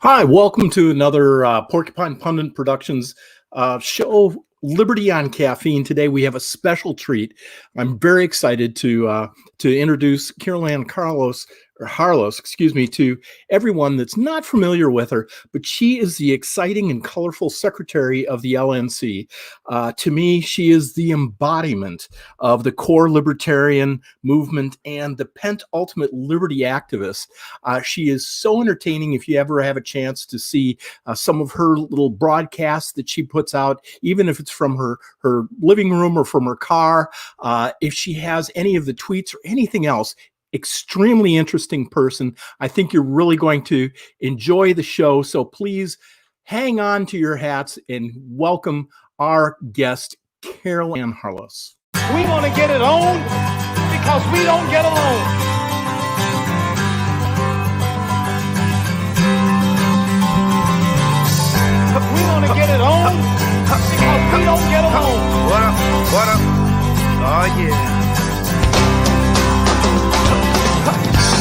Hi, welcome to another Porcupine Pundit Productions show, Liberty on Caffeine. Today we have a special treat. I'm very excited to introduce Caryn Harlos, to everyone that's not familiar with her, but she is the exciting and colorful secretary of the LNC. To me, she is the embodiment of the core libertarian movement and the penultimate liberty activist. She is so entertaining. If you ever have a chance to see some of her little broadcasts that she puts out, even if it's from her living room or from her car, if she has any of the tweets or anything else, extremely interesting person. I think you're really going to enjoy the show. So please hang on to your hats and welcome our guest, Caryn Harlos. We want to get it on because we don't get along. We want to get it on because we don't get along. What up? What up? Oh yeah.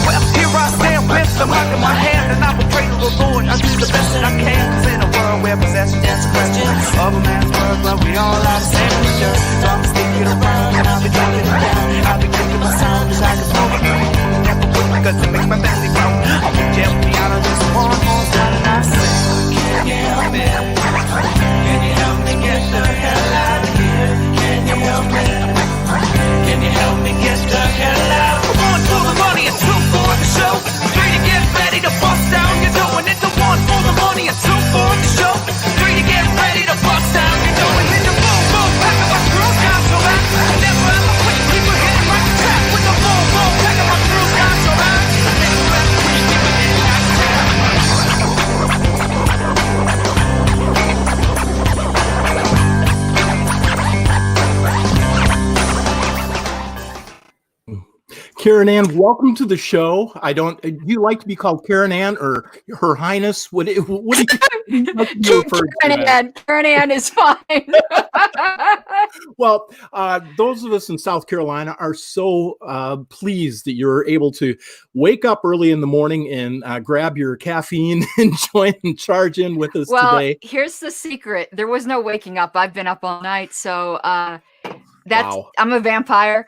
Well, here I stand with the mic in my hand, and I will pray to the Lord. I do the best that I can, 'cause in a world where possession is a question of a man's word, but we all are the same in the shirt. So I'm sticking around, and I'll be dropping it down. I'll be kicking my sound just like a smoke. Never quit because it makes my family grow. I'll be help me out of this one more time, and I say, can you help me? Can you help me get the hell out of here? Can you help me? Can you help me get the hell out? One for the money and two for the show. Three to get ready to bust down. You're doing it. The one for the money and two for the show. Three to get ready to bust down. You're doing it. The boom boom pack of my screws down so back. Never ever quit. People hitting like a tap with the boom boom pack of my screws down so back. Never ever quit. People hitting like a tap. Caryn, welcome to the show. Do you like to be called Caryn or Her Highness? What do you like to refer to as? Caryn is fine. Well, those of us in South Carolina are so pleased that you're able to wake up early in the morning and grab your caffeine and join and charge in with us today. Well, here's the secret. There was no waking up. I've been up all night. So Wow. I'm a vampire.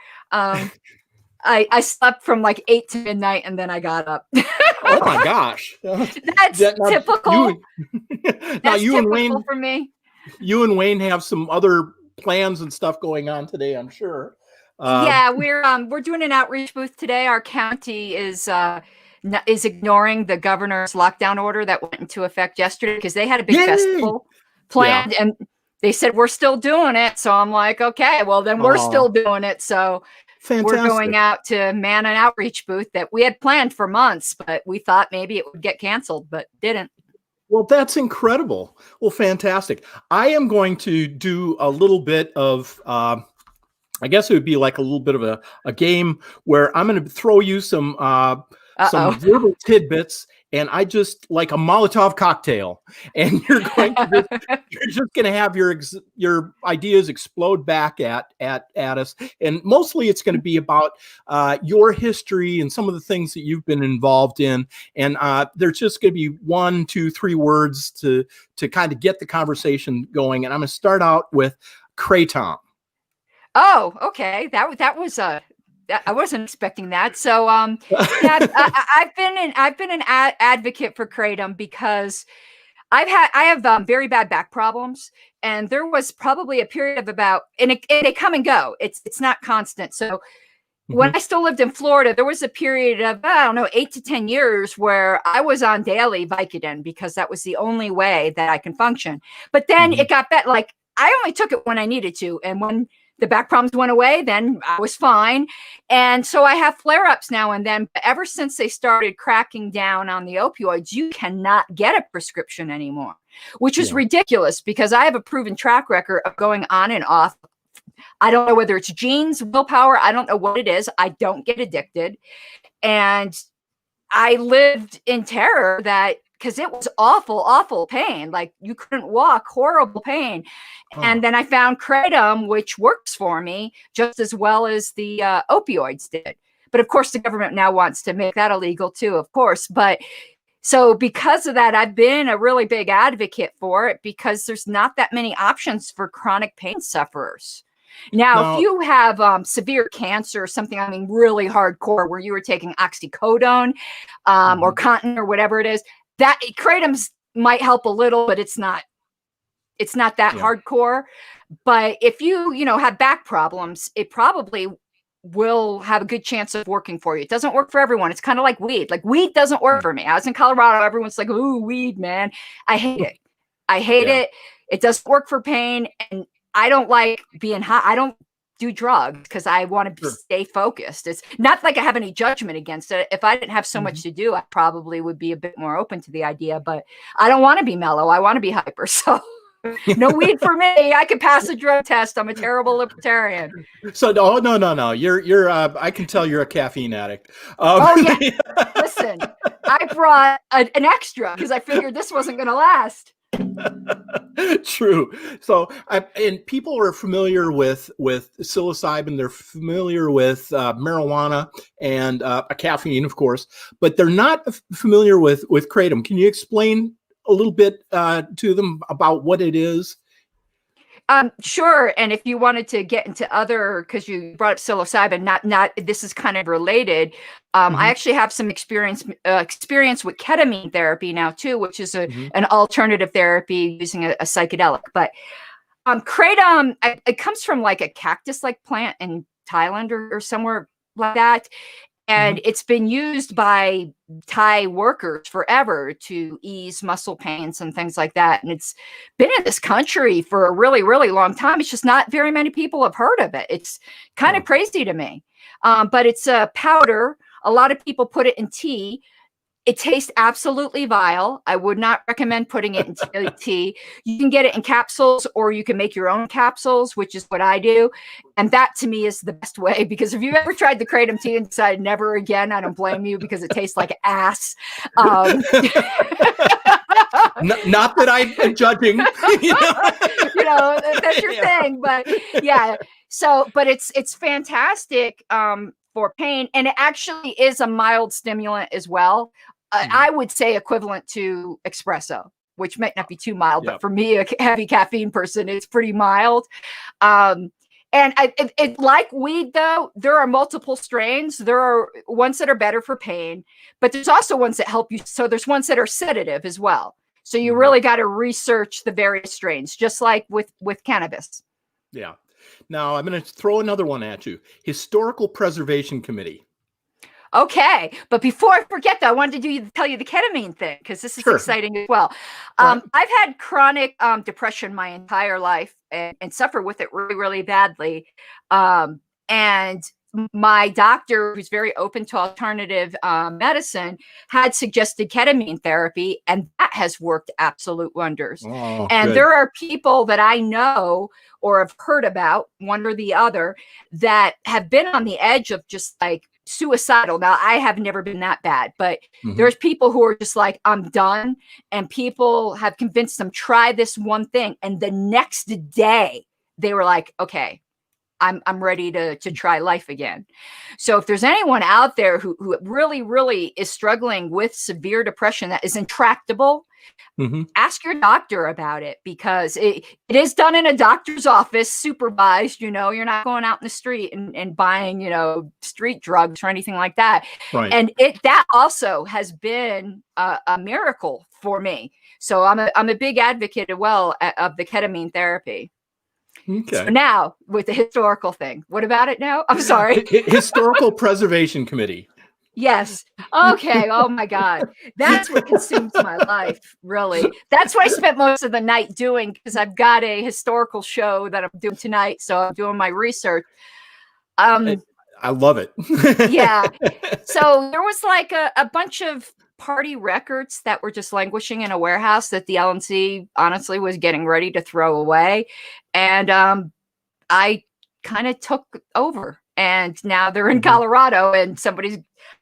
I slept from like 8 to midnight and then I got up. Oh my gosh. That's typical. Now you and Wayne for me. You and Wayne have some other plans and stuff going on today, I'm sure. Yeah, we're doing an outreach booth today. Our county is ignoring the governor's lockdown order that went into effect yesterday because they had a big festival planned and they said we're still doing it. So I'm like, okay, well then we're still doing it. So fantastic. We're going out to man an outreach booth that we had planned for months, but we thought maybe it would get canceled, but didn't. Well, that's incredible. Well, fantastic. I am going to do a little bit of, I guess it would be like a little bit of a game where I'm going to throw you some verbal tidbits, and I just like a Molotov cocktail, and you're just going to have your ideas explode back at us, and mostly it's going to be about your history and some of the things that you've been involved in, and there's just going to be 1, 2, 3 words to kind of get the conversation going, and I'm going to start out with Kratom. Oh, okay. That was I wasn't expecting that. So, yeah, I've been an advocate for kratom because I have very bad back problems, and there was probably a period of about, and they come and go. It's not constant. So, when I still lived in Florida, there was a period of, I don't know, 8 to 10 years where I was on daily Vicodin because that was the only way that I can function. But then it got better. Like I only took it when I needed to, and when the back problems went away, then I was fine. And so I have flare-ups now and then. But ever since they started cracking down on the opioids, you cannot get a prescription anymore, which is ridiculous because I have a proven track record of going on and off. I don't know whether it's genes, willpower. I don't know what it is. I don't get addicted. And I lived in terror that because it was awful, awful pain. Like you couldn't walk, horrible pain. And then I found kratom, which works for me just as well as the opioids did. But of course, the government now wants to make that illegal too, of course. But So because of that, I've been a really big advocate for it because there's not that many options for chronic pain sufferers. Now, if you have severe cancer or something, I mean, really hardcore, where you were taking oxycodone or Contin or whatever it is, that kratom might help a little, but it's not that hardcore. But if you have back problems, it probably will have a good chance of working for you. It doesn't work for everyone. It's kind of like weed. Like weed doesn't work for me. I was in Colorado. Everyone's like, ooh, weed, man. I hate it. I hate it. It doesn't work for pain. And I don't like being high. I don't do drugs because I want to stay focused. It's not like I have any judgment against it. If I didn't have so much to do, I probably would be a bit more open to the idea, but I don't want to be mellow. I want to be hyper. So no weed for me. I could pass a drug test. I'm a terrible libertarian. So no. You're I can tell you're a caffeine addict. Oh yeah. Listen, I brought an extra because I figured this wasn't going to last. True. So, and people are familiar with psilocybin. They're familiar with marijuana and caffeine, of course, but they're not familiar with kratom. Can you explain a little bit to them about what it is? Sure. And if you wanted to get into other, because you brought up psilocybin, not this is kind of related. I actually have some experience with ketamine therapy now too, which is an alternative therapy using a psychedelic. But kratom, it comes from like a cactus-like plant in Thailand or somewhere like that. And it's been used by Thai workers forever to ease muscle pains and things like that. And it's been in this country for a really, really long time. It's just not very many people have heard of it. It's kind of crazy to me. But it's a powder. A lot of people put it in tea. It tastes absolutely vile. I would not recommend putting it in tea. You can get it in capsules or you can make your own capsules, which is what I do. And that to me is the best way, because if you've ever tried the kratom tea and decided never again, I don't blame you because it tastes like ass. Not that I'm judging. That's your thing. But yeah. So, but it's fantastic for pain. And it actually is a mild stimulant as well. I would say equivalent to espresso, which might not be too mild, but for me, a heavy caffeine person, it's pretty mild. And it like weed, though, there are multiple strains. There are ones that are better for pain, but there's also ones that help you. So there's ones that are sedative as well. So you really got to research the various strains, just like with cannabis. Yeah. Now I'm going to throw another one at you. Historical Preservation Committee. Okay, but before I forget, though, I wanted to tell you the ketamine thing, because this is exciting as well. I've had chronic depression my entire life and suffer with it really, really badly. And my doctor, who's very open to alternative medicine, had suggested ketamine therapy, and that has worked absolute wonders. And there are people that I know or have heard about, one or the other, that have been on the edge of just like suicidal. Now, I have never been that bad, but there's people who are just like, I'm done. And people have convinced them, try this one thing. And the next day they were like, okay, I'm ready to try life again. So if there's anyone out there who really, really is struggling with severe depression that is intractable, ask your doctor about it, because it is done in a doctor's office, supervised. You're not going out in the street and buying, street drugs or anything like that. And that also has been a miracle for me. So I'm a big advocate as well of the ketamine therapy. Okay. So now with the historical thing, what about it now? I'm sorry. Historical Preservation Committee. Yes. Okay. Oh my God. That's what consumes my life, really. That's what I spent most of the night doing, because I've got a historical show that I'm doing tonight. So I'm doing my research. I love it. Yeah. So there was like a bunch of party records that were just languishing in a warehouse that the LNC honestly was getting ready to throw away. And I kind of took over, and now they're in Colorado, and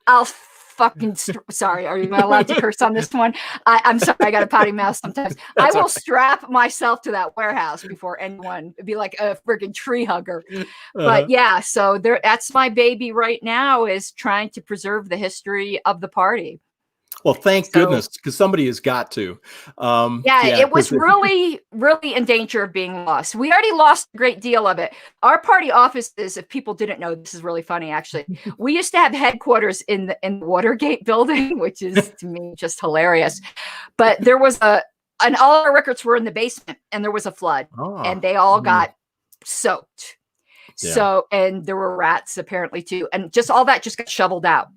I'll fucking, sorry, are you not allowed to curse on this one? I'm sorry, I got a potty mouth sometimes. I will strap myself to that warehouse before anyone. It'd be like a freaking tree hugger. But yeah, so that's my baby right now, is trying to preserve the history of the party. Well, thank So, goodness, because somebody has got to. it was really, really in danger of being lost. We already lost a great deal of it. Our party offices, if people didn't know, this is really funny, actually. We used to have headquarters in the Watergate building, which is to me just hilarious. But there was and all our records were in the basement, and there was a flood, and they all got soaked. Yeah. So, and there were rats apparently too, and just all that just got shoveled out.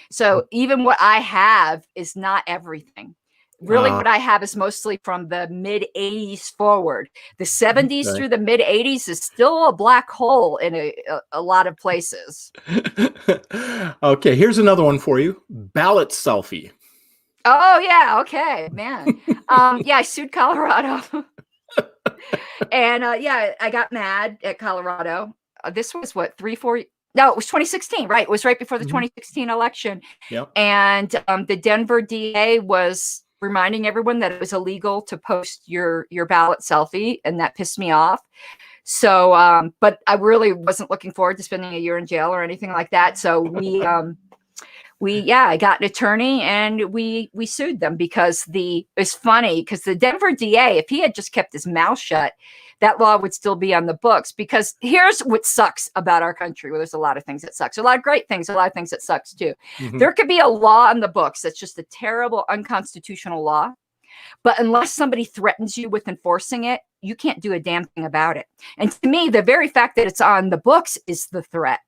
So even what I have is not everything. Really, what I have is mostly from the mid 80s forward. The 70s through the mid 80s is still a black hole in a lot of places. Okay, here's another one for you. Ballot selfie. Oh yeah, okay, man. I sued Colorado. And I got mad at Colorado. This was what, 3-4 No, it was 2016, right? It was right before the 2016 election. Yep. And the Denver DA was reminding everyone that it was illegal to post your ballot selfie, and that pissed me off. So, but I really wasn't looking forward to spending a year in jail or anything like that. So I got an attorney and we sued them because it's funny because the Denver DA, if he had just kept his mouth shut, that law would still be on the books. Because here's what sucks about our country. Well, there's a lot of things that sucks, a lot of great things, a lot of things that sucks too. There could be a law on the books that's just a terrible unconstitutional law, but unless somebody threatens you with enforcing it, you can't do a damn thing about it. And to me, the very fact that it's on the books is the threat.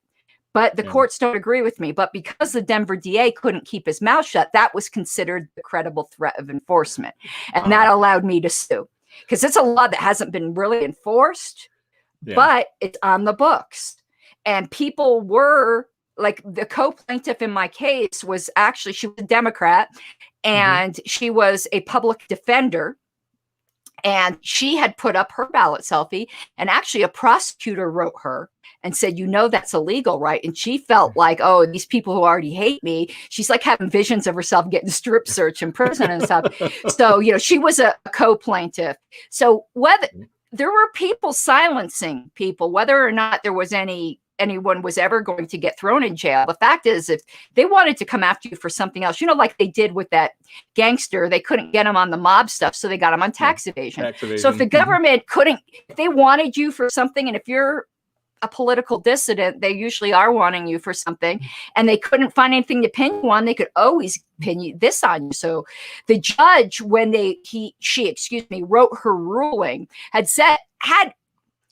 But the courts don't agree with me. But because the Denver DA couldn't keep his mouth shut, that was considered the credible threat of enforcement. And that allowed me to sue. Because it's a law that hasn't been really enforced, but it's on the books. And people were, like, the co-plaintiff in my case was actually, she was a Democrat, and she was a public defender. And she had put up her ballot selfie, and actually a prosecutor wrote her and said, that's illegal, right? And she felt like, oh, these people who already hate me, she's like having visions of herself getting strip search in prison and stuff. So, she was a co-plaintiff. So whether there were people silencing people, whether or not there was anyone was ever going to get thrown in jail. The fact is, if they wanted to come after you for something else, like they did with that gangster, they couldn't get him on the mob stuff, so they got him on tax evasion. So if the government if they wanted you for something, and if you're a political dissident, they usually are wanting you for something, and they couldn't find anything to pin you on, they could always pin this on you. So the judge, when she wrote her ruling, had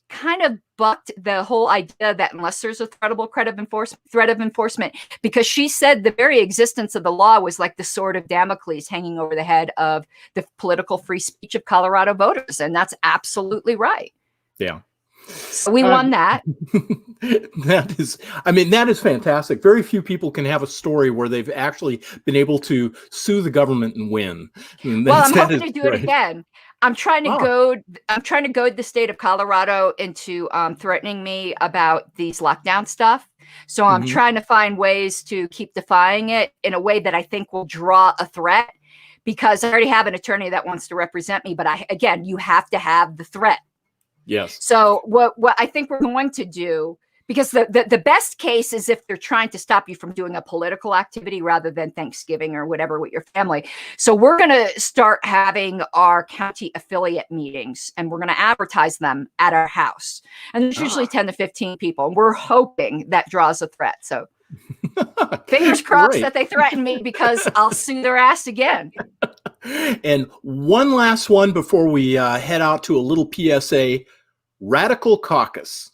kind of bucked the whole idea that unless there's a threat of enforcement, because she said the very existence of the law was like the sword of Damocles hanging over the head of the political free speech of Colorado voters. And that's absolutely right. Yeah. So we won that. That is fantastic. Very few people can have a story where they've actually been able to sue the government and win. Well, I'm hoping to do it again. I'm trying to goad the state of Colorado into threatening me about these lockdown stuff. So I'm trying to find ways to keep defying it in a way that I think will draw a threat, because I already have an attorney that wants to represent me. But you have to have the threat. Yes. So what I think we're going to do, because the best case is if they're trying to stop you from doing a political activity rather than Thanksgiving or whatever with your family. So we're going to start having our county affiliate meetings, and we're going to advertise them at our house. And there's usually 10 to 15 people. And we're hoping that draws a threat. So fingers crossed that they threaten me, because I'll sue their ass again. And one last one before we head out to a little PSA. Radical Caucus.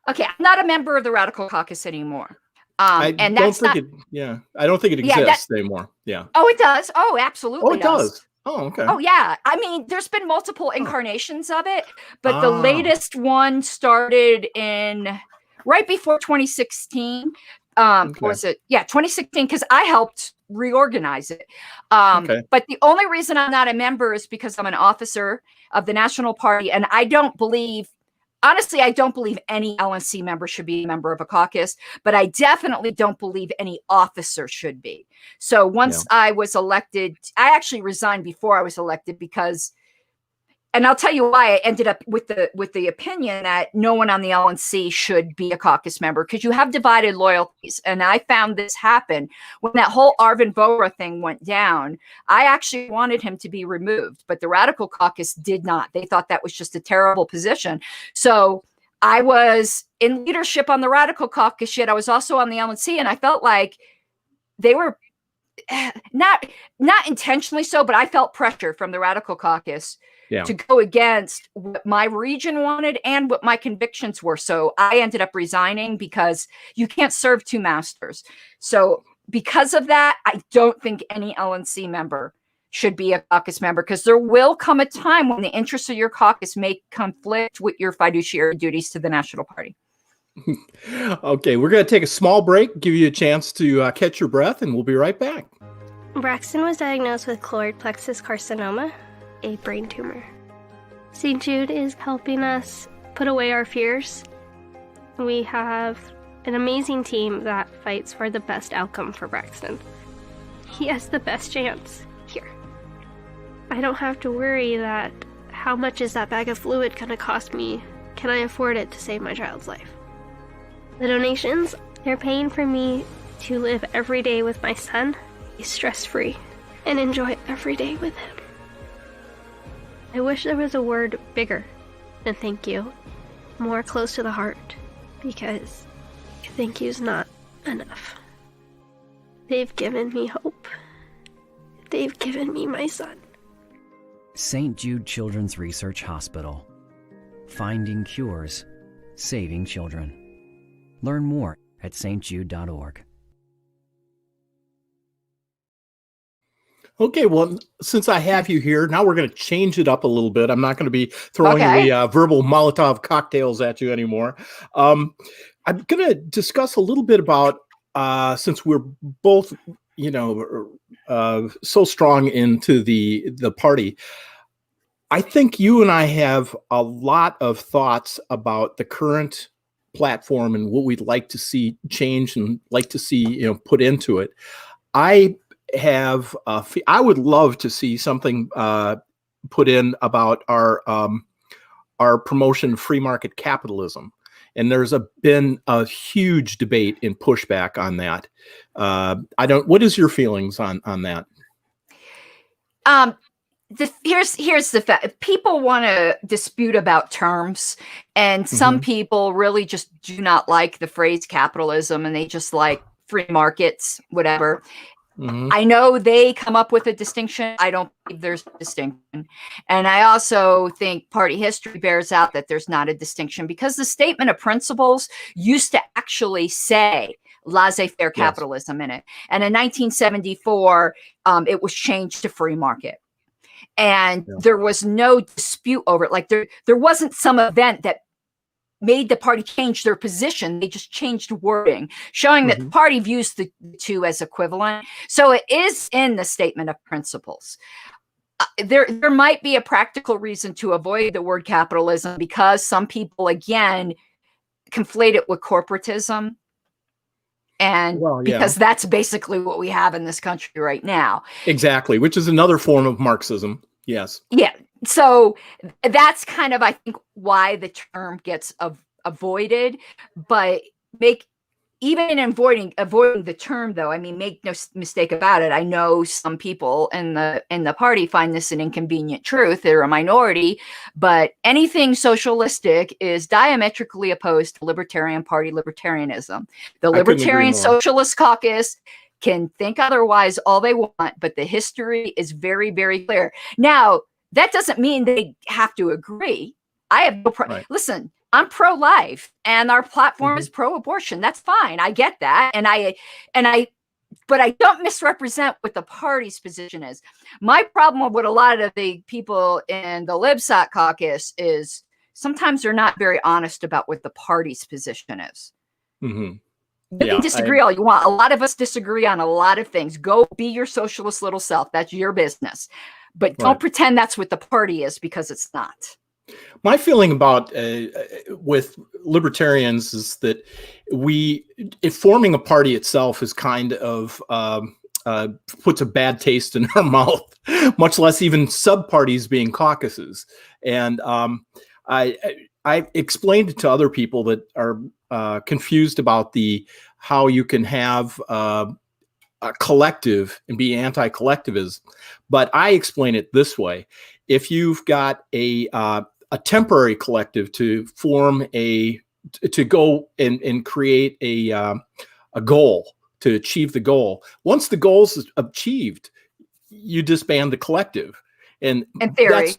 Okay, I'm not a member of the Radical Caucus anymore. I don't think it exists anymore. Yeah. Oh, it does. Oh, absolutely. Oh, it does. Oh, okay. Oh, yeah. I mean, there's been multiple incarnations of it, but the latest one started right before 2016. Was it? Yeah, 2016, because I helped reorganize it. But the only reason I'm not a member is because I'm an officer of the National Party, and I don't believe any LNC member should be a member of a caucus, but I definitely don't believe any officer should be. So once I was elected, I actually resigned before I was elected, because and I'll tell you why I ended up with the opinion that no one on the LNC should be a caucus member, because you have divided loyalties. And I found this happen when that whole Arvin Vohra thing went down. I actually wanted him to be removed, but the Radical Caucus did not. They thought that was just a terrible position. So I was in leadership on the Radical Caucus, yet I was also on the LNC, and I felt like they were not intentionally so, but I felt pressure from the Radical Caucus to go against what my region wanted and what my convictions were. So I ended up resigning, because you can't serve two masters. So because of that, I don't think any LNC member should be a caucus member, because there will come a time when the interests of your caucus may conflict with your fiduciary duties to the national party. Okay, we're going to take a small break, give you a chance to catch your breath, and we'll be right back. Braxton was diagnosed with choroid plexus carcinoma, a brain tumor. St. Jude is helping us put away our fears. We have an amazing team that fights for the best outcome for Braxton. He has the best chance here. I don't have to worry that how much is that bag of fluid going to cost me? Can I afford it to save my child's life? The donations, they're paying for me to live every day with my son, be stress-free, and enjoy every day with him. I wish there was a word bigger than thank you, more close to the heart, because thank you's not enough. They've given me hope. They've given me my son. St. Jude Children's Research Hospital. Finding cures, saving children. Learn more at stjude.org. Okay, well, since I have you here, now we're going to change it up a little bit. I'm not going to be throwing the verbal Molotov cocktails at you anymore. I'm going to discuss a little bit about, since we're both, so strong into the party, I think you and I have a lot of thoughts about the current platform and what we'd like to see change and like to see, put into it. I would love to see something put in about our promotion of free market capitalism. And there's been a huge debate and pushback on that. What is your feelings on that? Here's the fact. People want to dispute about terms, and some people really just do not like the phrase capitalism, and they just like free markets, whatever. I know they come up with a distinction. I don't believe there's a distinction. And I also think party history bears out that there's not a distinction, because the statement of principles used to actually say laissez-faire capitalism in it. And in 1974, it was changed to free market. And there was no dispute over it. Like there wasn't some event that made the party change their position. They just changed wording, showing that the party views the two as equivalent. So it is in the statement of principles. There might be a practical reason to avoid the word capitalism, because some people, again, conflate it with corporatism. And because that's basically what we have in this country right now. Exactly, which is another form of Marxism. Yes. Yeah. So that's kind of, I think, why the term gets avoided. But even in avoiding the term, though, I mean, make no mistake about it. I know some people in the party find this an inconvenient truth. They're a minority, but anything socialistic is diametrically opposed to Libertarian Party libertarianism. The Libertarian Socialist Caucus can think otherwise all they want, but the history is very, very clear. Now, that doesn't mean they have to agree. I have no listen. I'm pro-life, and our platform is pro-abortion. That's fine. I get that, but I don't misrepresent what the party's position is. My problem with a lot of the people in the LibSoc caucus is sometimes they're not very honest about what the party's position is. You can disagree all you want. A lot of us disagree on a lot of things. Go be your socialist little self. That's your business. But don't pretend that's what the party is, because it's not. My feeling about with libertarians is that forming a party itself is kind of puts a bad taste in our mouth, much less even sub-parties being caucuses. And I explained it to other people that are confused about how you can have a collective and be anti-collectivism. But I explain it this way: if you've got a temporary collective to go and create a goal, to achieve the goal, once the goal is achieved, you disband the collective. And in theory,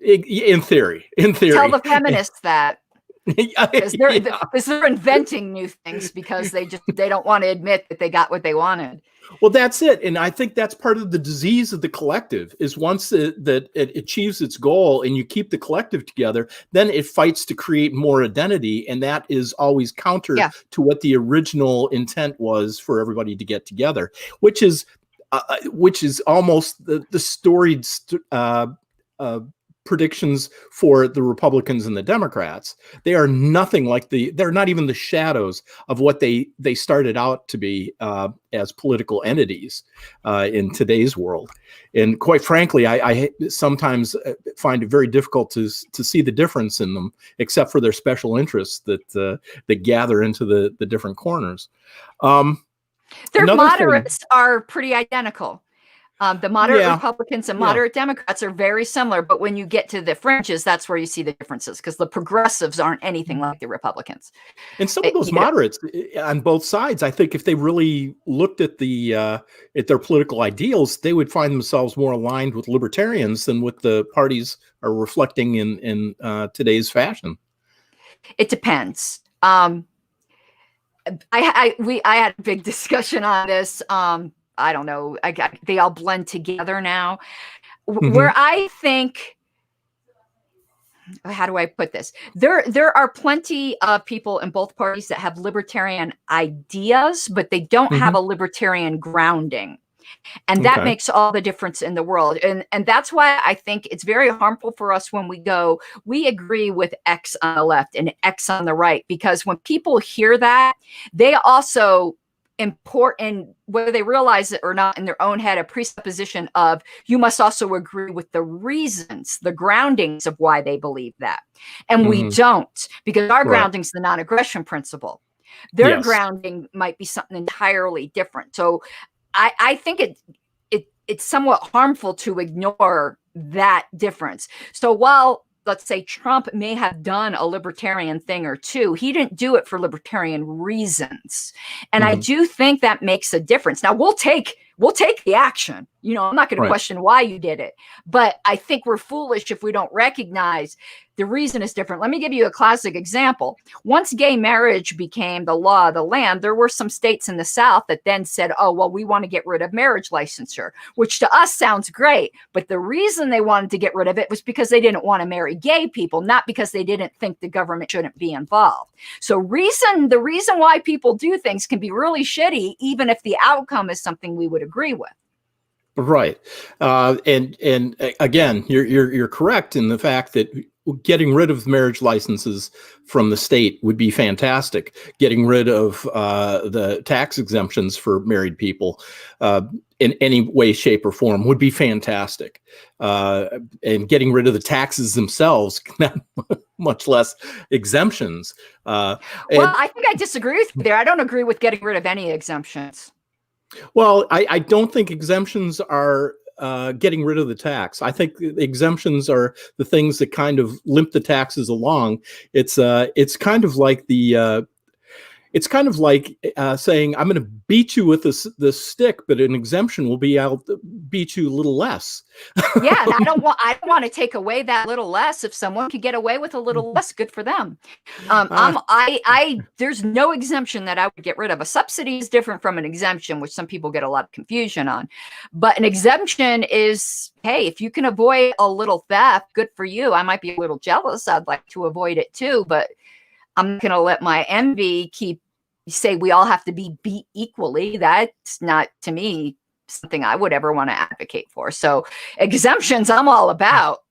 in theory, tell the feminists that. Because they're, Yeah. they're inventing new things because they don't want to admit that they got what they wanted. Well, that's it. And I think that's part of the disease of the collective, is once that it achieves its goal and you keep the collective together, then it fights to create more identity. And that is always counter to what the original intent was for everybody to get together, which is almost the storied predictions for the Republicans and the Democrats. They are nothing like they're not even the shadows of what they started out to be as political entities in today's world. And quite frankly, I sometimes find it very difficult to see the difference in them, except for their special interests that gather into the different corners. Their moderates are pretty identical. The moderate Republicans and moderate Democrats are very similar, but when you get to the fringes, that's where you see the differences, because the progressives aren't anything like the Republicans. And some of those moderates on both sides, I think if they really looked at their political ideals, they would find themselves more aligned with libertarians than what the parties are reflecting in today's fashion. It depends. I had a big discussion on this. I don't know. They all blend together now. Where I think, how do I put this? There are plenty of people in both parties that have libertarian ideas, but they don't have a libertarian grounding. And that makes all the difference in the world. And that's why I think it's very harmful for us when we agree with X on the left and X on the right, because when people hear that, they also import in, whether they realize it or not, in their own head, a presupposition of you must also agree with the reasons, the groundings of why they believe that. And we don't, because our grounding's the non-aggression principle. Their grounding might be something entirely different. So I think it's somewhat harmful to ignore that difference. So while, let's say, Trump may have done a libertarian thing or two, he didn't do it for libertarian reasons. And I do think that makes a difference. Now, we'll take the action. I'm not going to question why you did it, but I think we're foolish if we don't recognize the reason is different. Let me give you a classic example. Once gay marriage became the law of the land, there were some states in the South that then said, oh, well, we want to get rid of marriage licensure, which to us sounds great. But the reason they wanted to get rid of it was because they didn't want to marry gay people, not because they didn't think the government shouldn't be involved. So the reason why people do things can be really shitty, even if the outcome is something we would agree with. Right. And again, you're correct in the fact that getting rid of marriage licenses from the state would be fantastic. Getting rid of the tax exemptions for married people in any way, shape, or form would be fantastic. And getting rid of the taxes themselves, much less exemptions. Well, I think I disagree with you there. I don't agree with getting rid of any exemptions. Well, I don't think exemptions are getting rid of the tax. I think exemptions are the things that kind of limp the taxes along. It's kind of like saying, I'm going to beat you with this stick, but an exemption will be I'll beat you a little less. Yeah, and I don't want to take away that little less. If someone could get away with a little less, good for them. There's no exemption that I would get rid of. A subsidy is different from an exemption, which some people get a lot of confusion on. But an exemption is, hey, if you can avoid a little theft, good for you. I might be a little jealous. I'd like to avoid it too, but I'm not going to let my envy say we all have to be beat equally. That's not, to me, something I would ever want to advocate for. So exemptions, I'm all about.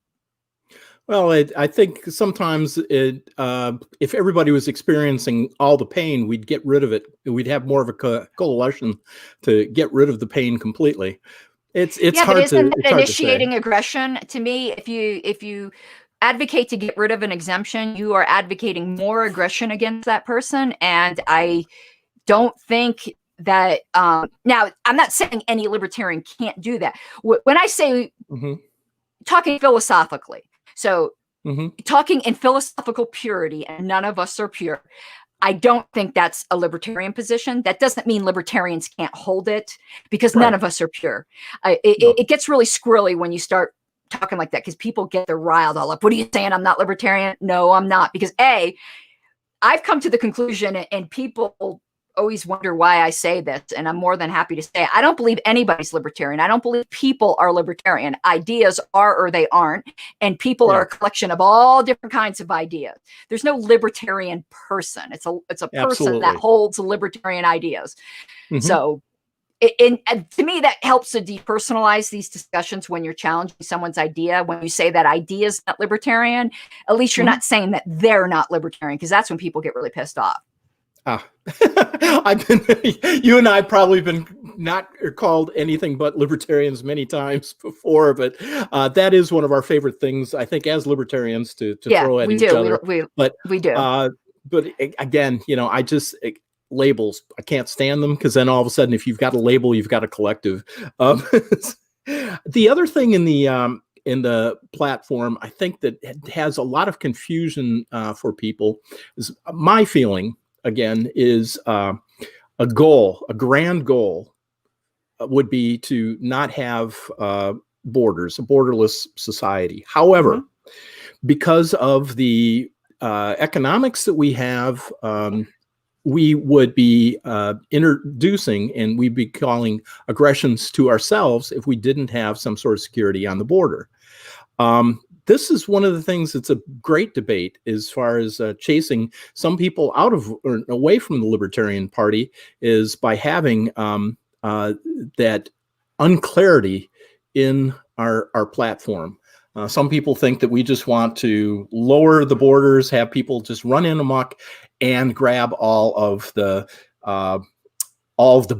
Well, I think sometimes if everybody was experiencing all the pain, we'd get rid of it. We'd have more of a coalition to get rid of the pain completely. It's Yeah, but hard to isn't it's that hard to say. initiating aggression? To me, if you advocate to get rid of an exemption, you are advocating more aggression against that person. And I don't think that now I'm not saying any libertarian can't do that. When I say Hmm. talking philosophically, so Hmm. talking in philosophical purity, and none of us are pure. I don't think that's a libertarian position. That doesn't mean libertarians can't hold it, because none Right. of us are pure. No. It gets really squirrely when you start talking like that, because people get their riled all up. What are you saying? I'm not libertarian? No, I'm not. Because I've come to the conclusion, and people always wonder why I say this, and I'm more than happy to say I don't believe anybody's libertarian. I don't believe people are libertarian. Ideas are or they aren't, and people are Yeah. a collection of all different kinds of ideas. There's no libertarian person. It's a person that Absolutely. holds libertarian ideas. Hmm. So and to me, that helps to depersonalize these discussions when you're challenging someone's idea. When you say that idea is not libertarian, at least you're Mhm. not saying that they're not libertarian, because that's when people get really pissed off. Ah. I've been you and I probably been not called anything but libertarians many times before, but that is one of our favorite things, I think, as libertarians to Yeah, throw at we each do. other. But We do. again, I just labels. I can't stand them, because then all of a sudden, if you've got a label, you've got a collective. Um, the other thing in the platform, I think that it has a lot of confusion for people. Is my feeling again is a grand goal would be to not have borders, a borderless society. However, because of the economics that we have, we would be introducing, and we'd be calling aggressions to ourselves if we didn't have some sort of security on the border. This is one of the things that's a great debate as far as chasing some people out of or away from the Libertarian Party, is by having that unclarity in our platform. Some people think that we just want to lower the borders, have people just run in amok, and grab all of the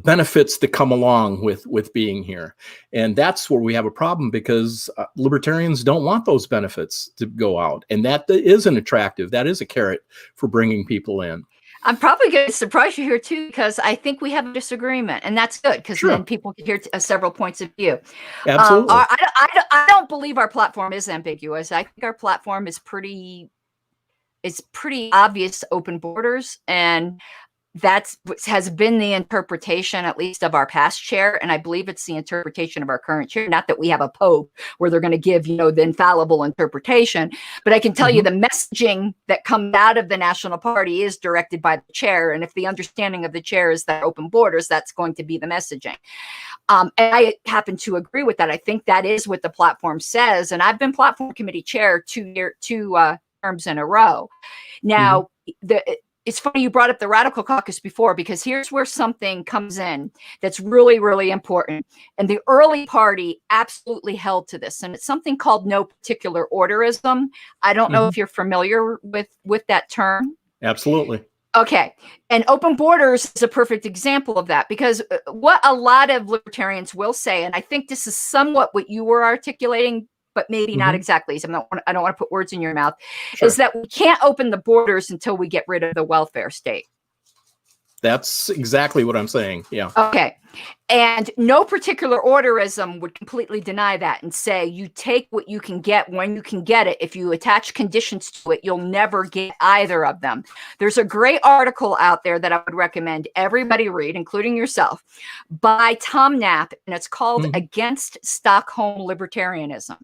benefits that come along with being here. And that's where we have a problem, because libertarians don't want those benefits to go out. And that is an attractive, that is a carrot for bringing people in. I'm probably going to surprise you here too, because I think we have a disagreement, and that's good, because Sure. then people can hear several points of view. Absolutely. I don't believe our platform is ambiguous. I think our platform is pretty obvious open borders, and that has been the interpretation, at least of our past chair, and I believe it's the interpretation of our current chair. Not that we have a pope where they're going to give the infallible interpretation, but I can tell you the messaging that comes out of the National Party is directed by the chair, and if the understanding of the chair is that open borders, that's going to be the messaging. And I happen to agree with that. I think that is what the platform says, and I've been platform committee chair two terms in a row. Now, it's funny you brought up the Radical Caucus before, because here's where something comes in that's really, really important. And the early party absolutely held to this. And it's something called no particular orderism. I don't know if you're familiar with that term. Absolutely. Okay. And open borders is a perfect example of that, because what a lot of libertarians will say, and I think this is somewhat what you were articulating, but maybe not exactly. So I don't want to put words in your mouth. Sure. Is that we can't open the borders until we get rid of the welfare state. That's exactly what I'm saying. Yeah. Okay. And no particular orderism would completely deny that and say you take what you can get when you can get it. If you attach conditions to it, you'll never get either of them. There's a great article out there that I would recommend everybody read, including yourself, by Tom Knapp, and it's called Against Stockholm Libertarianism.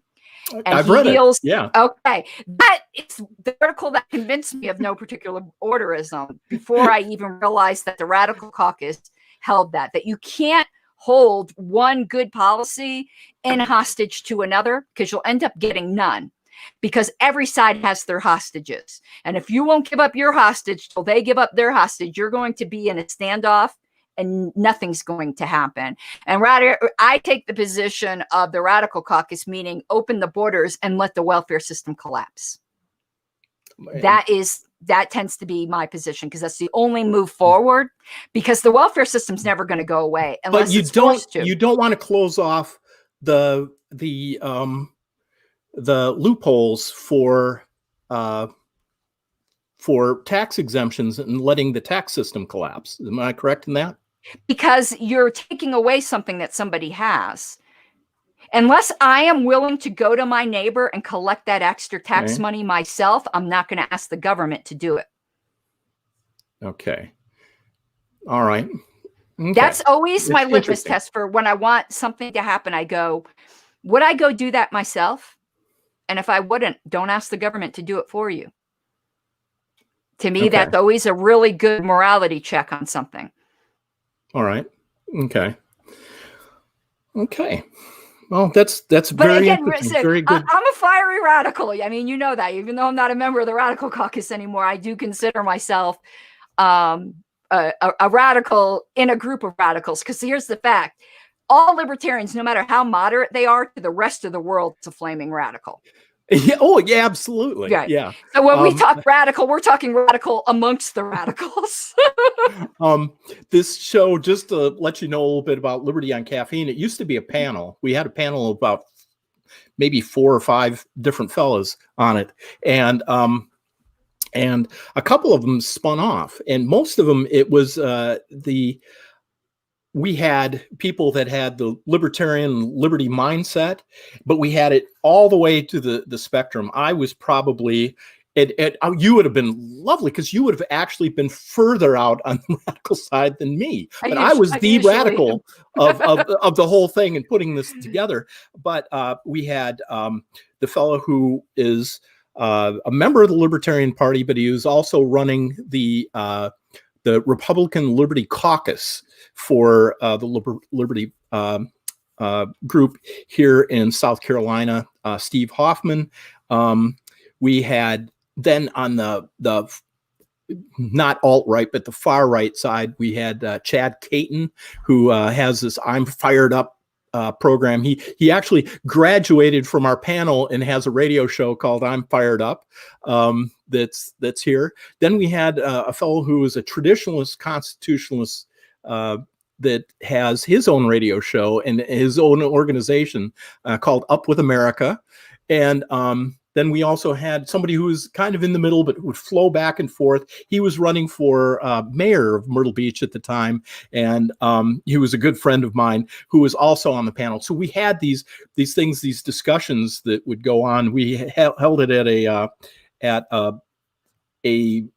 And I've read it. Yeah. Okay. That is the article that convinced me of no particular orderism before I even realized that the Radical Caucus held that you can't hold one good policy in hostage to another, because you'll end up getting none, because every side has their hostages. And if you won't give up your hostage till they give up their hostage, you're going to be in a standoff, and nothing's going to happen. And rather, I take the position of the radical caucus, meaning open the borders and let the welfare system collapse. That tends to be my position, because that's the only move forward, because the welfare system's never going to go away unless but you it's forced to. You don't want to close off the loopholes for tax exemptions and letting the tax system collapse. Am I correct in that? Because you're taking away something that somebody has. Unless I am willing to go to my neighbor and collect that extra tax money myself, I'm not going to ask the government to do it. Okay. All right. Okay. That's always my litmus test for when I want something to happen. I go, would I go do that myself? And if I wouldn't, don't ask the government to do it for you. To me, that's always a really good morality check on something. All right. Okay. Well, that's very interesting. Very good. I'm a fiery radical. I mean, you know that. Even though I'm not a member of the Radical Caucus anymore, I do consider myself a radical in a group of radicals. Because here's the fact. All libertarians, no matter how moderate they are, to the rest of the world, it's a flaming radical. Yeah. Oh, yeah, absolutely. Yeah. So when we talk radical, we're talking radical amongst the radicals. This show, just to let you know a little bit about Liberty on Caffeine, it used to be a panel. We had a panel of about maybe 4 or 5 different fellas on it. And a couple of them spun off. And most of them, it was we had people that had the libertarian liberty mindset, but we had it all the way to the spectrum. I was probably, you would have been lovely, because you would have actually been further out on the radical side than me. But I was the radical of the whole thing and putting this together. But we had the fellow who is a member of the Libertarian Party, but he was also running the Republican Liberty Caucus for the Liberty group here in South Carolina, Steve Hoffman. We had then on the not alt-right, but the far right side, we had Chad Caton, who has this I'm Fired Up program. He actually graduated from our panel and has a radio show called I'm Fired Up. That's here. Then we had a fellow who is a traditionalist constitutionalist that has his own radio show and his own organization called Up with America. And then we also had somebody who was kind of in the middle, but would flow back and forth. He was running for mayor of Myrtle Beach at the time. And he was a good friend of mine who was also on the panel. So we had these things, these discussions that would go on. We held it at a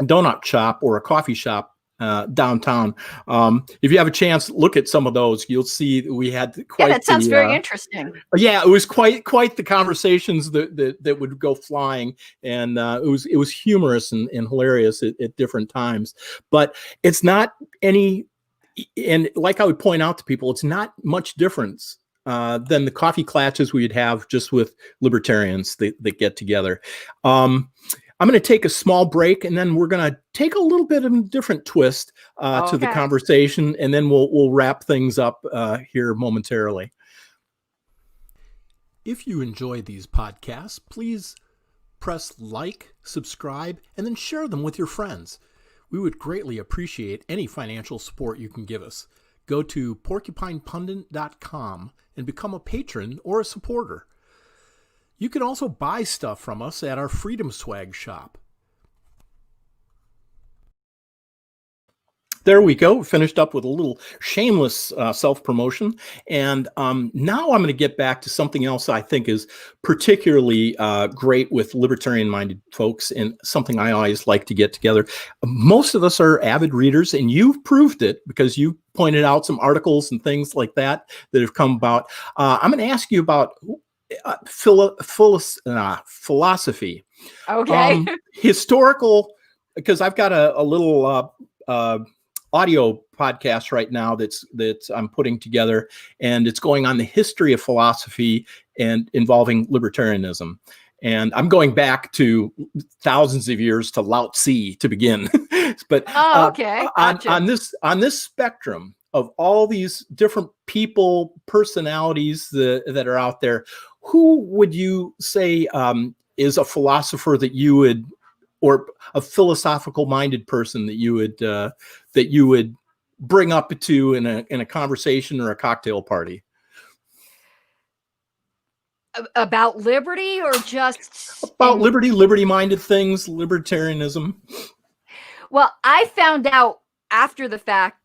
donut shop or a coffee shop downtown. If you have a chance, look at some of those. You'll see we had quite. Yeah, that sounds very interesting. Yeah, it was quite the conversations that would go flying, and it was humorous and hilarious at different times. But it's not any, and like I would point out to people, it's not much difference than the coffee clatches we'd have just with libertarians that get together. I'm going to take a small break, and then we're going to take a little bit of a different twist to the conversation, and then we'll wrap things up here momentarily. If you enjoy these podcasts, please press like, subscribe, and then share them with your friends. We would greatly appreciate any financial support you can give us. Go to porcupinepundit.com and become a patron or a supporter. You can also buy stuff from us at our Freedom Swag shop. There we go. Finished up with a little shameless self-promotion. And now I'm going to get back to something else I think is particularly great with libertarian-minded folks, and something I always like to get together. Most of us are avid readers, and you've proved it because you pointed out some articles and things like that have come about. I'm going to ask you about philosophy. Okay. Historical, because I've got a little audio podcast right now that's I'm putting together, and it's going on the history of philosophy and involving libertarianism. And I'm going back to thousands of years to Lao Tzu to begin. But Okay. Gotcha. on this spectrum of all these different people, personalities that are out there, who would you say is a philosopher that you would, or a philosophical minded person that you would bring up to in a conversation or a cocktail party? About liberty or just About liberty minded things, libertarianism. Well, I found out after the fact.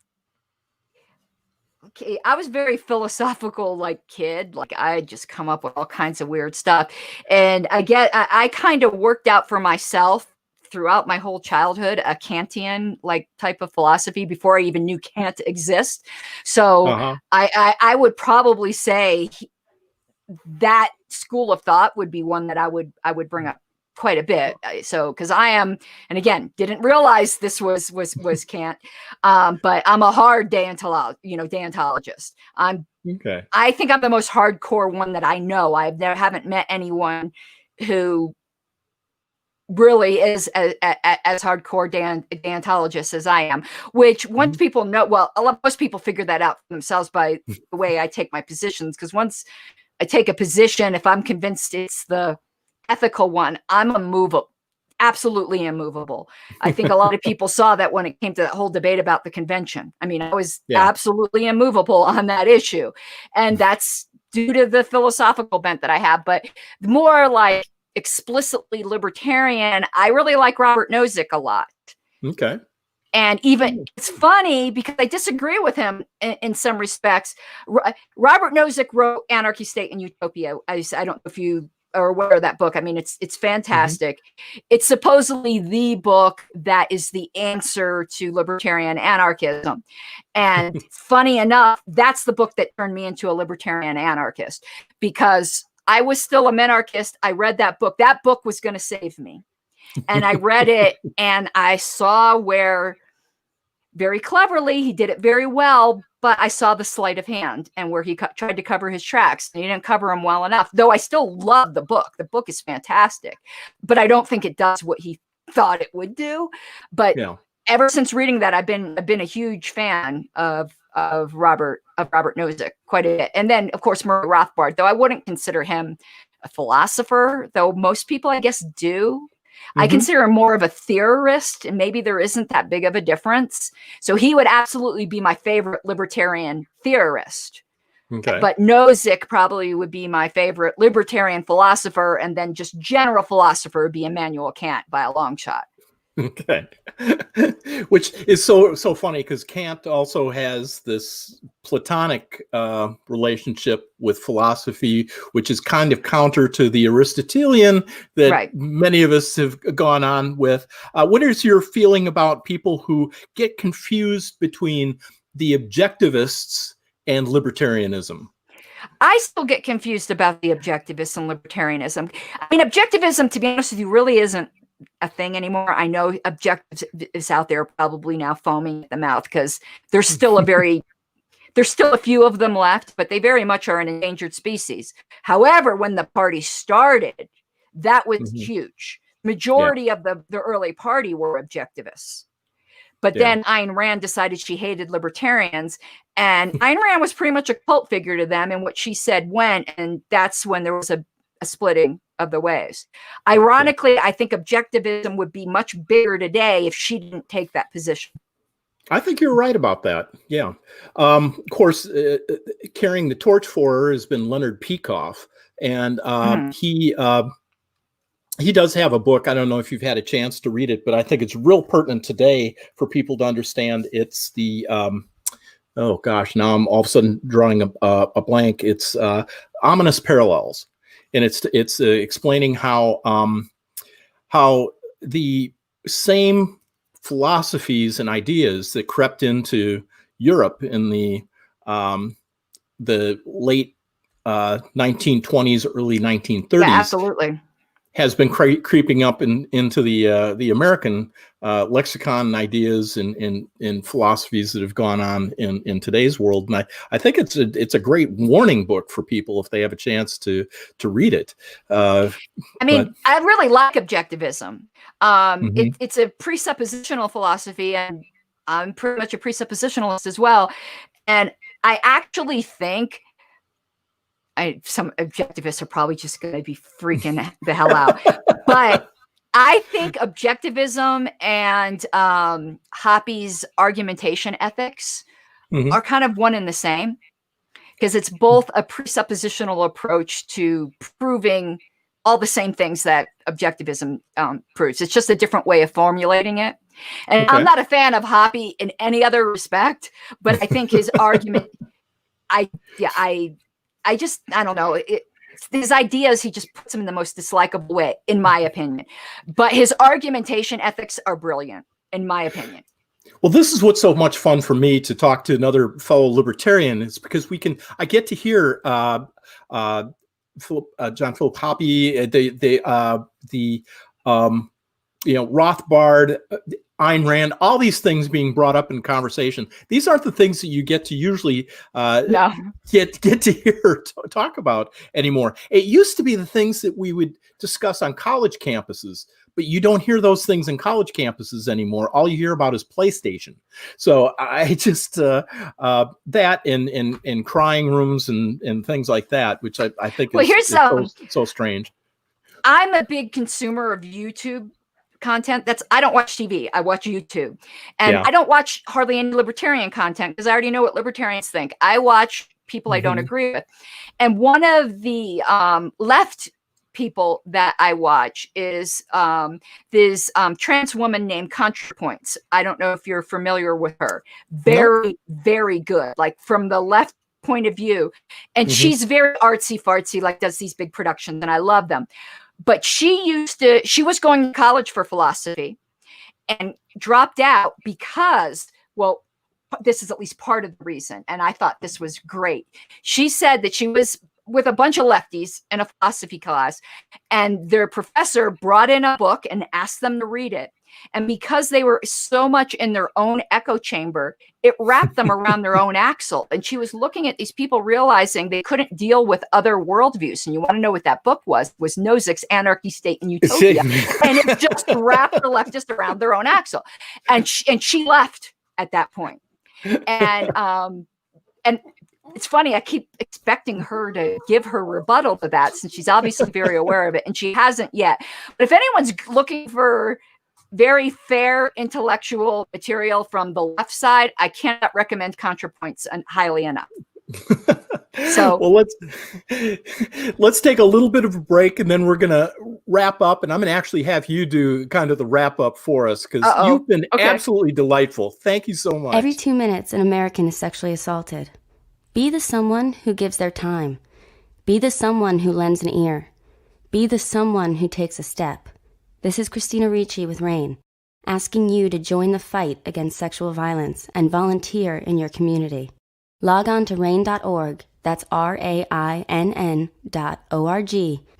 Okay, I was very philosophical, like kid. Like I just come up with all kinds of weird stuff, and I kind of worked out for myself throughout my whole childhood a Kantian like type of philosophy before I even knew Kant exist. So I would probably say that school of thought would be one that I would bring up quite a bit. So because I am, and again, didn't realize this was Kant, but I'm a hard deontologist. I think I'm the most hardcore one that I know. Haven't met anyone who really is as hardcore deontologist as I am, which once people know, well, most people figure that out for themselves by the way I take my positions. Because once I take a position, if I'm convinced it's the ethical one, I'm immovable, absolutely immovable. I think a lot of people saw that when it came to that whole debate about the convention. I mean, I was absolutely immovable on that issue. And that's due to the philosophical bent that I have. But more like explicitly libertarian, I really like Robert Nozick a lot. Okay. And even it's funny because I disagree with him in some respects. Robert Nozick wrote Anarchy, State, and Utopia. I don't know if you are aware of that book. I mean, it's fantastic. It's supposedly the book that is the answer to libertarian anarchism. And funny enough, that's the book that turned me into a libertarian anarchist, because I was still a minarchist. I read that book. That book was going to save me. And I read it and I saw where, very cleverly, he did it very well, but I saw the sleight of hand and where he tried to cover his tracks. And he didn't cover them well enough, though I still love the book. The book is fantastic, but I don't think it does what he thought it would do. But ever since reading that, I've been a huge fan of Robert Nozick quite a bit. And then, of course, Murray Rothbard, though I wouldn't consider him a philosopher, though most people, I guess, do. I consider him more of a theorist, and maybe there isn't that big of a difference. So he would absolutely be my favorite libertarian theorist. Okay. But Nozick probably would be my favorite libertarian philosopher, and then just general philosopher would be Immanuel Kant by a long shot. Okay. Which is so funny, because Kant also has this Platonic relationship with philosophy, which is kind of counter to the Aristotelian that many of us have gone on with. What is your feeling about people who get confused between the objectivists and libertarianism? I still get confused about the objectivists and libertarianism. I mean, objectivism, to be honest with you, really isn't a thing anymore. I know objectivists out there probably now foaming at the mouth, because there's still a few of them left, but they very much are an endangered species. However, when the party started, that was huge. Majority of the early party were objectivists. But then Ayn Rand decided she hated libertarians, and Ayn Rand was pretty much a cult figure to them, and what she said went, and that's when there was a splitting of the ways. Ironically, I think objectivism would be much bigger today if she didn't take that position. I think you're right about that. Yeah. Of course, carrying the torch for her has been Leonard Peikoff, and he does have a book. I don't know if you've had a chance to read it, but I think it's real pertinent today for people to understand. It's the oh gosh, now I'm all of a sudden drawing a blank. It's Ominous Parallels. And it's explaining how the same philosophies and ideas that crept into Europe in the late 1920s, early 1930s, absolutely, has been creeping up into the American lexicon and ideas and philosophies that have gone on in today's world. And I think it's a great warning book for people if they have a chance to read it. I really like objectivism. It's a presuppositional philosophy, and I'm pretty much a presuppositionalist as well. And I actually think some objectivists are probably just going to be freaking the hell out. But I think objectivism and Hoppy's argumentation ethics are kind of one and the same, because it's both a presuppositional approach to proving all the same things that objectivism proves. It's just a different way of formulating it. And I'm not a fan of Hoppy in any other respect, but I think his argument, I don't know. His ideas, he just puts them in the most dislikable way, in my opinion. But his argumentation ethics are brilliant, in my opinion. Well, this is what's so much fun for me to talk to another fellow libertarian, is because I get to hear John Philip Hoppy, Rothbard, Ayn Rand, all these things being brought up in conversation. These aren't the things that you get to usually get to hear talk about anymore. It used to be the things that we would discuss on college campuses, but you don't hear those things in college campuses anymore. All you hear about is PlayStation. So I just that in crying rooms and things like that, which I think is so strange. I'm a big consumer of YouTube content. I don't watch TV. I watch YouTube, and I don't watch hardly any libertarian content because I already know what libertarians think. I watch people I don't agree with, and one of the left people that I watch is this trans woman named ContraPoints. I don't know if you're familiar with her. Very, very good. Like from the left point of view, and she's very artsy fartsy, like does these big productions, and I love them. But she was going to college for philosophy and dropped out because, well, this is at least part of the reason. And I thought this was great. She said that she was with a bunch of lefties in a philosophy class, and their professor brought in a book and asked them to read it. And because they were so much in their own echo chamber, it wrapped them around their own axle. And she was looking at these people realizing they couldn't deal with other worldviews. And you want to know what that book was Nozick's Anarchy, State, and Utopia. And it just wrapped the leftists around their own axle. And she left at that point. And it's funny, I keep expecting her to give her rebuttal to that, since she's obviously very aware of it, and she hasn't yet. But if anyone's looking for very fair intellectual material from the left side, I cannot recommend ContraPoints highly enough. So, well, let's take a little bit of a break, and then we're gonna wrap up. And I'm gonna actually have you do kind of the wrap up for us, because you've been absolutely delightful. Thank you so much. Every 2 minutes, an American is sexually assaulted. Be the someone who gives their time. Be the someone who lends an ear. Be the someone who takes a step. This is Christina Ricci with RAIN, asking you to join the fight against sexual violence and volunteer in your community. Log on to RAIN.org, that's RAINN.org,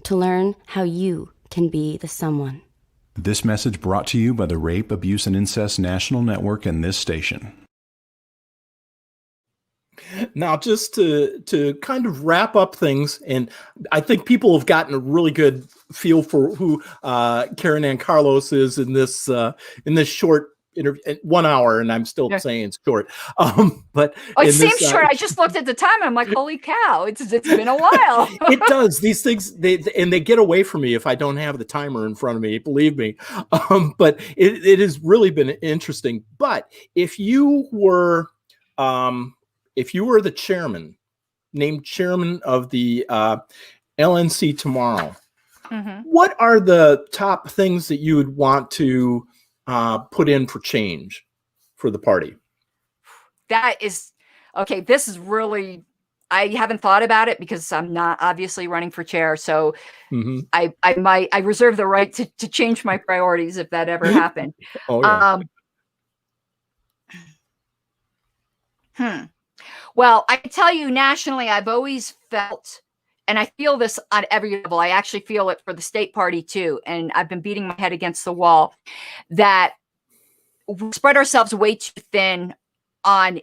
to learn how you can be the someone. This message brought to you by the Rape, Abuse, and Incest National Network and this station. Now, just to kind of wrap up things, and I think people have gotten a really good feel for who Caryn and Carlos is in this short interview, 1 hour, and I'm still saying it's short. But it seems short. I just looked at the time, and I'm like, holy cow, it's been a while. It does. These things they get away from me if I don't have the timer in front of me. Believe me. But it has really been interesting. But if you were the chairman, named chairman of the LNC tomorrow, what are the top things that you would want to put in for change for the party? That is okay. This is really, I haven't thought about it because I'm not obviously running for chair. So I reserve the right to change my priorities if that ever happened. Well, I can tell you nationally, I've always felt and I feel this on every level. I actually feel it for the state party too. And I've been beating my head against the wall that we spread ourselves way too thin on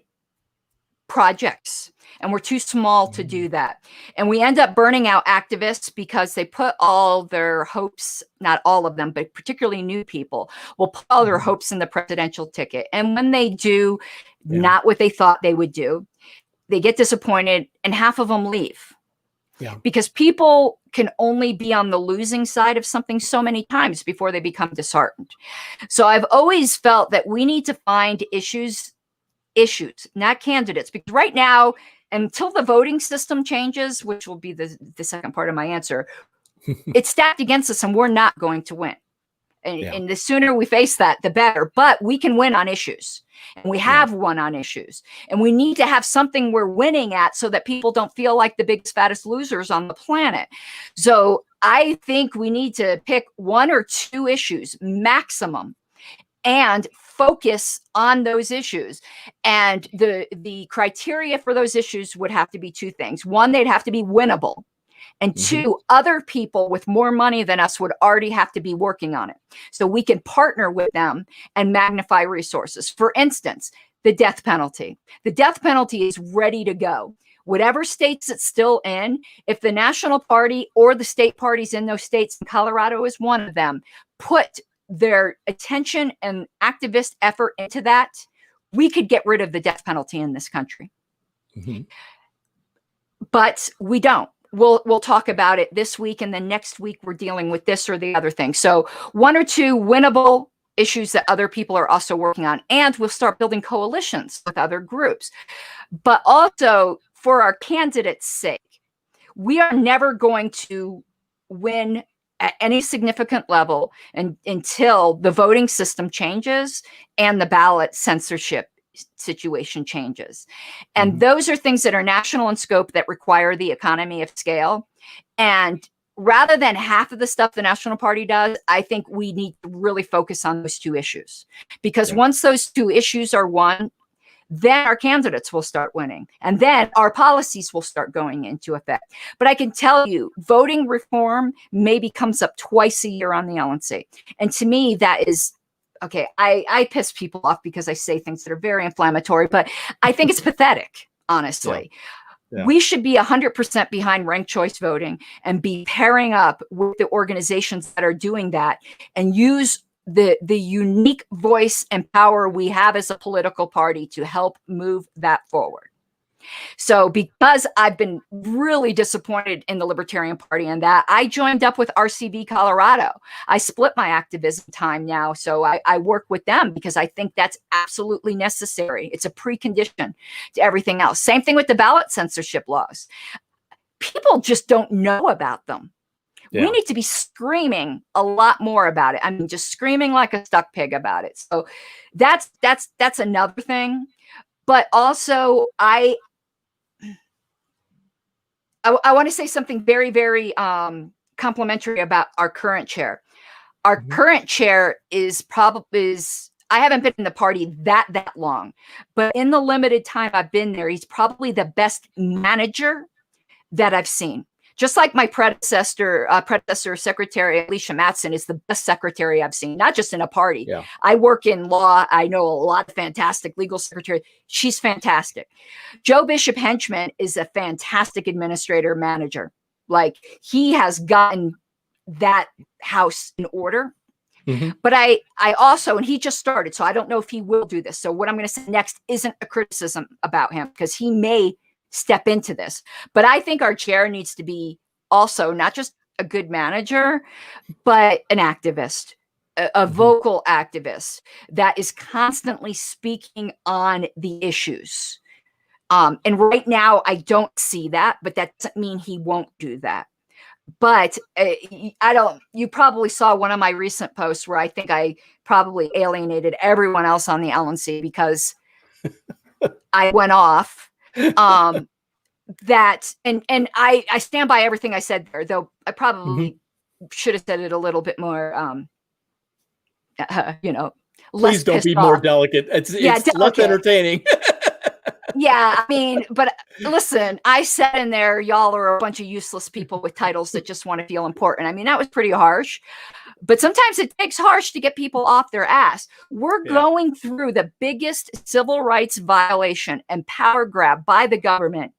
projects, and we're too small to do that. And we end up burning out activists because they put all their hopes, not all of them, but particularly new people will put all their hopes in the presidential ticket. And when they do not what they thought they would do, they get disappointed and half of them leave. Because people can only be on the losing side of something so many times before they become disheartened. So I've always felt that we need to find issues, not candidates, because right now, until the voting system changes, which will be the second part of my answer, it's stacked against us and we're not going to win. And the sooner we face that, the better. But we can win on issues. And we have won on issues. And we need to have something we're winning at so that people don't feel like the biggest, fattest losers on the planet. So I think we need to pick 1 or 2 issues maximum and focus on those issues. And the criteria for those issues would have to be 2 things. 1, they'd have to be winnable. And 2, other people with more money than us would already have to be working on it. So we can partner with them and magnify resources. For instance, the death penalty. The death penalty is ready to go. Whatever states it's still in, if the national party or the state parties in those states, and Colorado is one of them, put their attention and activist effort into that, we could get rid of the death penalty in this country. But we don't. We'll talk about it this week, and then next week we're dealing with this or the other thing. So 1 or 2 winnable issues that other people are also working on, and we'll start building coalitions with other groups. But also for our candidates' sake, we are never going to win at any significant level until the voting system changes and the ballot censorship situation changes. And those are things that are national in scope that require the economy of scale. And rather than half of the stuff the National Party does, I think we need to really focus on those 2 issues. Because once those 2 issues are won, then our candidates will start winning. And then our policies will start going into effect. But I can tell you, voting reform maybe comes up twice a year on the LNC. And to me, that is okay, I piss people off because I say things that are very inflammatory, but I think it's pathetic, honestly. We should be 100% behind ranked choice voting and be pairing up with the organizations that are doing that and use the unique voice and power we have as a political party to help move that forward. So because I've been really disappointed in the Libertarian Party and that, I joined up with RCV Colorado. I split my activism time now. So I work with them because I think that's absolutely necessary. It's a precondition to everything else. Same thing with the ballot censorship laws. People just don't know about them. We need to be screaming a lot more about it. I mean, just screaming like a stuck pig about it. So that's another thing. But also I want to say something very, very complimentary about our current chair. Our current chair I haven't been in the party that long, but in the limited time I've been there, he's probably the best manager that I've seen. Just like my predecessor secretary, Alicia Matson, is the best secretary I've seen, not just in a party. I work in law. I know a lot of fantastic legal secretaries. She's fantastic. Joe Bishop Henchman is a fantastic administrator manager. Like, he has gotten that house in order. But I also, and he just started, so I don't know if he will do this. So what I'm going to say next isn't a criticism about him, because he may step into this. But I think our chair needs to be also not just a good manager, but an activist, a vocal activist that is constantly speaking on the issues. And right now I don't see that, but that doesn't mean he won't do that. But you probably saw one of my recent posts where I think I probably alienated everyone else on the LNC because I went off. That and I stand by everything I said there, though I probably should have said it a little bit more less. Please don't be more delicate. It's less entertaining. Yeah, I mean, but listen, I said in there, y'all are a bunch of useless people with titles that just want to feel important. I mean, that was pretty harsh. But sometimes it takes harsh to get people off their ass. We're going through the biggest civil rights violation and power grab by the government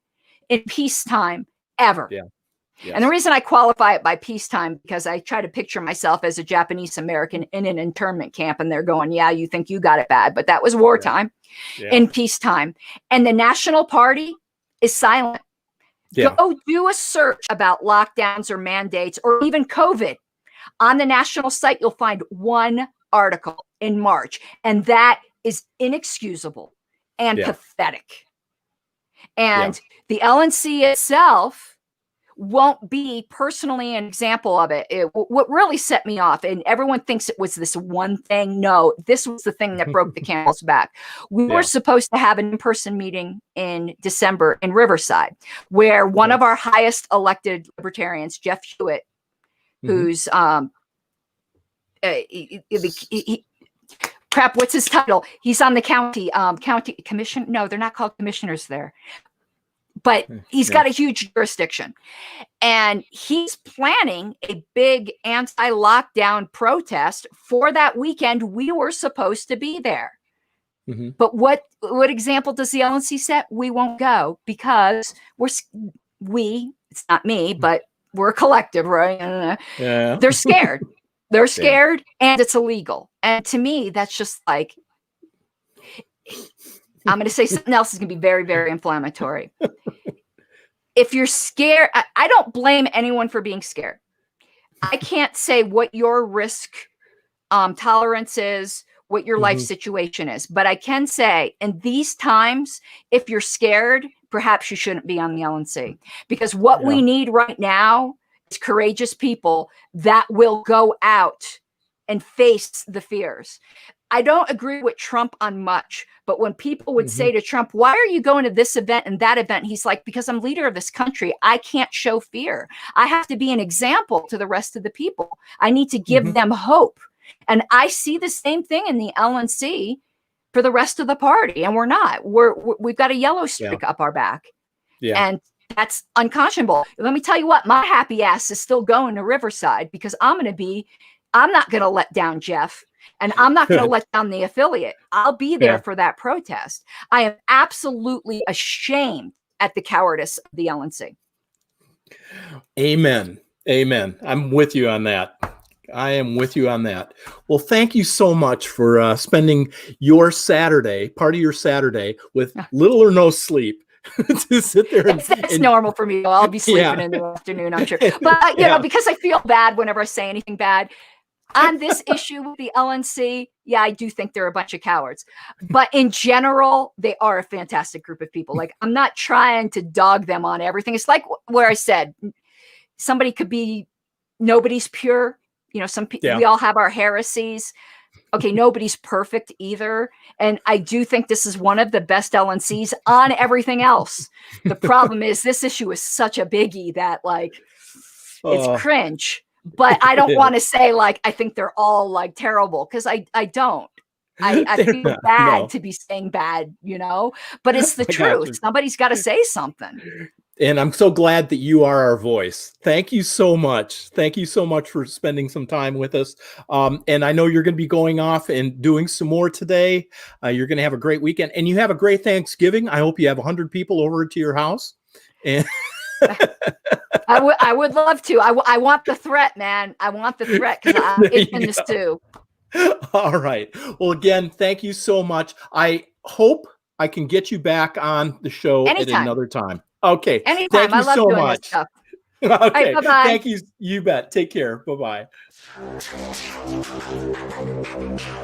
in peacetime ever. Yeah. Yes. And the reason I qualify it by peacetime, because I try to picture myself as a Japanese American in an internment camp, and they're going, yeah, you think you got it bad, but that was wartime in peacetime. And the National Party is silent. Yeah. Go do a search about lockdowns or mandates or even COVID. On the national site, you'll find one article in March, and that is inexcusable and pathetic. And the LNC itself won't be personally an example of it. What really set me off, and everyone thinks it was this one thing. No, this was the thing that broke the camel's back. We were supposed to have an in-person meeting in December in Riverside, where one of our highest elected libertarians, Jeff Hewitt, who's crap, what's his title? He's on the county commission. No, they're not called commissioners there, but he's got a huge jurisdiction, and he's planning a big anti-lockdown protest for that weekend. We were supposed to be there. But what example does the LNC set? We won't go because it's not me, but we're a collective, right? They're scared. They're scared, and it's illegal. And to me, that's just like, I'm going to say something else is going to be very, very inflammatory. If you're scared, I don't blame anyone for being scared. I can't say what your risk tolerance is, what your life situation is, but I can say in these times, if you're scared, perhaps you shouldn't be on the LNC, because what we need right now is courageous people that will go out and face the fears. I don't agree with Trump on much, but when people would say to Trump, why are you going to this event and that event? He's like, because I'm leader of this country. I can't show fear. I have to be an example to the rest of the people. I need to give them hope. And I see the same thing in the LNC for the rest of the party. And we're not. We've got a yellow streak up our back. And that's unconscionable. Let me tell you what, my happy ass is still going to Riverside, because I'm not going to let down Jeff, and I'm not going to let down the affiliate. I'll be there for that protest. I am absolutely ashamed at the cowardice of the LNC. Amen. Amen. I'm with you on that. I am with you on that. Well, thank you so much for spending your Saturday, part of your Saturday, with little or no sleep. To sit there that's normal for me. I'll be sleeping in the afternoon, I'm sure. But you know, because I feel bad whenever I say anything bad on this issue with the LNC. Yeah, I do think they're a bunch of cowards. But in general, they are a fantastic group of people. Like, I'm not trying to dog them on everything. It's like where I said, somebody could be, nobody's pure. You know, some people, we all have our heresies. Okay, nobody's perfect either. And I do think this is one of the best LNCs on everything else. The problem is this issue is such a biggie that, like, it's cringe. But I don't want to say, like, I think they're all, like, terrible, because I don't. I feel bad to be saying bad, you know? But it's the truth. Somebody's got to say something. And I'm so glad that you are our voice. Thank you so much. Thank you so much for spending some time with us. And I know you're going to be going off and doing some more today. You're going to have a great weekend, and you have a great Thanksgiving. I hope you have 100 people over to your house. And I would love to. I want the threat, man. I want the threat, because I'm in this too. All right. Well, again, thank you so much. I hope I can get you back on the show at another time. Okay. Anytime. Thank you I love so doing much. this stuff. Okay. Right, bye-bye. Thank you. You bet. Take care. Bye-bye.